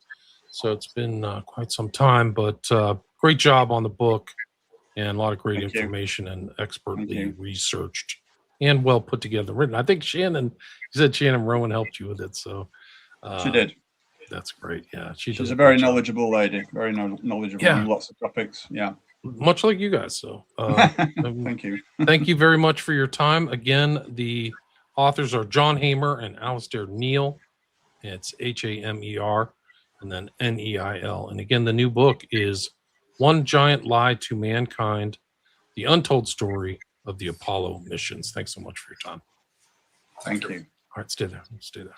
Speaker 1: So it's been quite some time, but great job on the book, and a lot of great information and expertly researched and well put together, written. I think you said Shannon Rowan helped you with it. So
Speaker 2: she did.
Speaker 1: That's great. Yeah.
Speaker 2: She's a very knowledgeable lady, very knowledgeable on lots of topics. Yeah.
Speaker 1: Much like you guys. So
Speaker 2: thank you.
Speaker 1: Thank you very much for your time. Again, the authors are John Hamer and Alastair Neil. It's Hamer and then Neil. And again, the new book is One Giant Lie to Mankind, the Untold Story of the Apollo Missions. Thanks so much for your time.
Speaker 2: Thank you.
Speaker 1: All right, stay there. Stay there.